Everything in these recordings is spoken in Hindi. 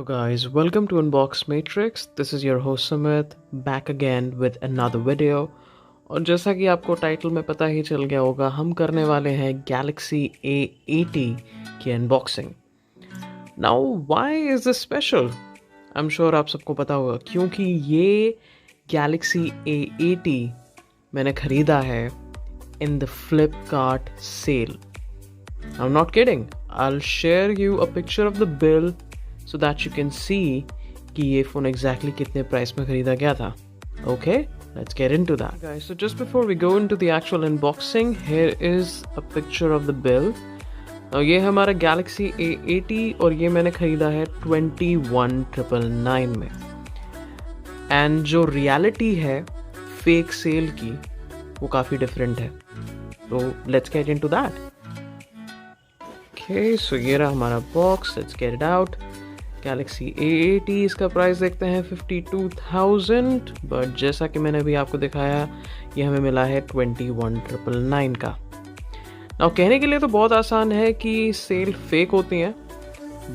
guys, welcome to Unbox Matrix. This is your host Sumit, back again with another video. और जैसा कि आपको टाइटल में पता ही चल गया होगा, हम करने वाले हैं Galaxy A80 की unboxing. Now, why is this special? I'm sure आप सबको पता होगा क्योंकि ये Galaxy A80 मैंने खरीदा है in the Flipkart sale. I'm not kidding. I'll share you a picture of the bill so that you can see कि ये फ़ोन exactly कितने प्राइस में खरीदा गया था. Okay, let's get into that. Guys, so just before we go into the actual unboxing, here is a picture of the bill. Now ये हमारा Galaxy A80 और ये मैंने खरीदा है 21,999 में. And जो reality है fake sale की वो काफ़ी different है. So let's get into that. Okay, so ये रहा हमारा box. Let's get it out. Galaxy A80 इसका प्राइस देखते हैं 52,000, बट जैसा कि मैंने अभी आपको दिखाया ये हमें मिला है 21,999 का. नाउ कहने के लिए तो बहुत आसान है कि सेल फेक होती हैं,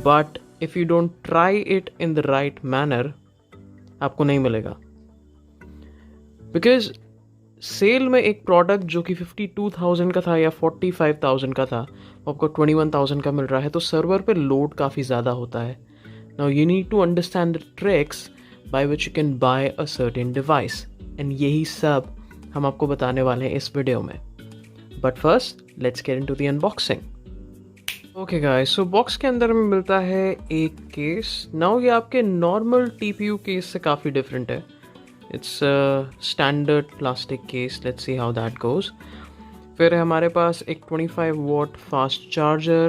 but if you don't try it in the right manner आपको नहीं मिलेगा. बिकॉज सेल में एक प्रोडक्ट जो कि 52,000 का था या 45,000 का था वो आपको 21,000 का मिल रहा है, तो सर्वर पे लोड काफ़ी ज़्यादा होता है. Now you need to understand the tricks by which you can buy a certain device, and यही सब हम आपको बताने वाले हैं इस वीडियो में. But first, let's get into the unboxing. Okay guys, so box के अंदर में मिलता है एक केस. Now ये आपके normal TPU केस से काफ़ी different है. It's a standard plastic case. Let's see how that goes. फिर हमारे पास एक 25 watt fast charger.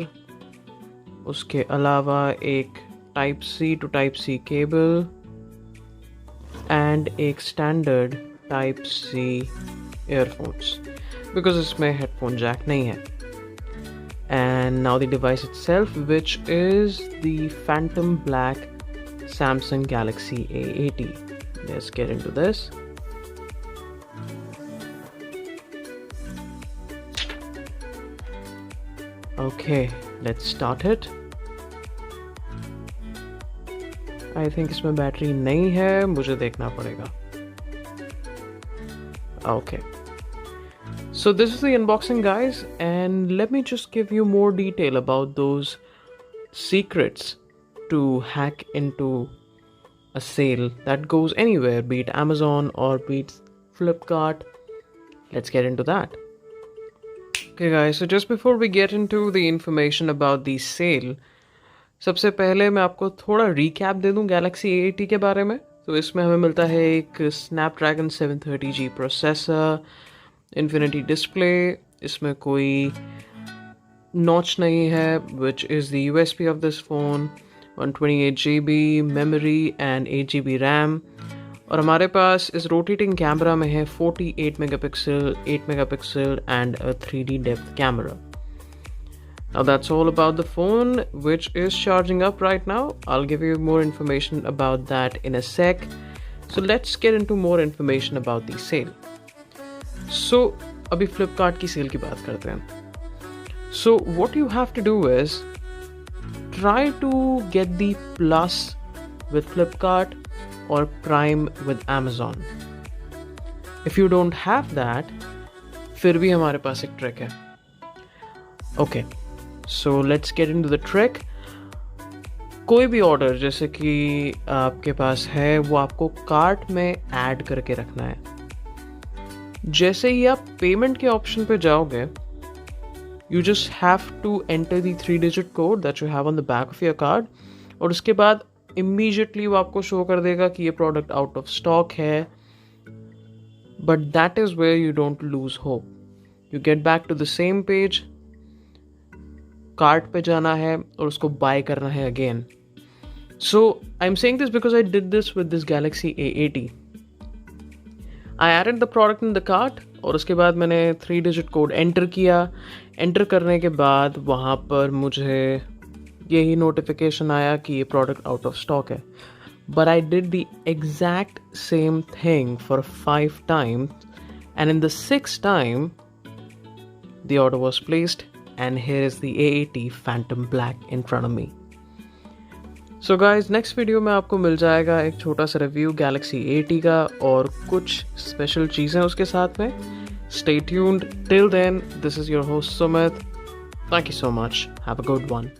उसके अलावा एक Type C to Type C cable and एक standard Type C earphones because इसमें headphone jack नहीं है. And now the device itself, which is the Phantom Black Samsung Galaxy A80. Let's get into this. Okay, let's start it. I think इसमें बैटरी नहीं है, मुझे देखना पड़ेगा. Okay, so this is the unboxing guys, and let me just give you more detail about those secrets to hack into a sale that goes anywhere, be it Amazon or be it Flipkart. Let's get into that. Okay guys, so just before we get into the information about the sale, सबसे पहले मैं आपको थोड़ा रिकैप दे दूं Galaxy A80 के बारे में. तो इसमें हमें मिलता है एक Snapdragon 730G processor, infinity display, इसमें कोई नॉच नहीं है, which is the USP of this phone, 128GB memory and 8GB RAM. और हमारे पास इस रोटेटिंग कैमरा में है 48 megapixel, 8 megapixel and a 3D depth camera. Now that's all about the phone, which is charging up right now. I'll give you more information about that in a sec. So let's get into more information about the sale. So अभी Flipkart की सेल की बात करते हैं. So what you have to do is try to get the Plus with Flipkart or Prime with Amazon. If you don't have that, फिर भी हमारे पास एक ट्रिक है. Okay. So let's get into the trick. कोई भी ऑर्डर जैसे कि आपके पास है वो आपको कार्ट में ऐड करके रखना है. जैसे ही आप पेमेंट के ऑप्शन पे जाओगे, you just have to enter the 3-digit code that you have on the back of your card, और उसके बाद इमीडिएटली वो आपको शो कर देगा कि ये प्रोडक्ट आउट ऑफ स्टॉक है. But that is where you don't lose hope. You get back to the same page, cart पे जाना है और उसको बाय करना है again. So I am saying this because I did this with this Galaxy A80. I added the product in the cart और उसके बाद मैंने 3-digit कोड एंटर किया. एंटर करने के बाद वहाँ पर मुझे यही नोटिफिकेशन आया कि ये प्रोडक्ट आउट ऑफ स्टॉक है. But I did the exact same thing for 5 times, and in the 6th time the order was placed, and here is the A80 Phantom Black in front of me. So guys next video में आपको मिल जाएगा एक छोटा सा रिव्यू गैलेक्सी A80 का और कुछ स्पेशल चीज़ें उसके साथ में. Stay tuned. Till then, this is your host Sumit. Thank you so much. Have a good one.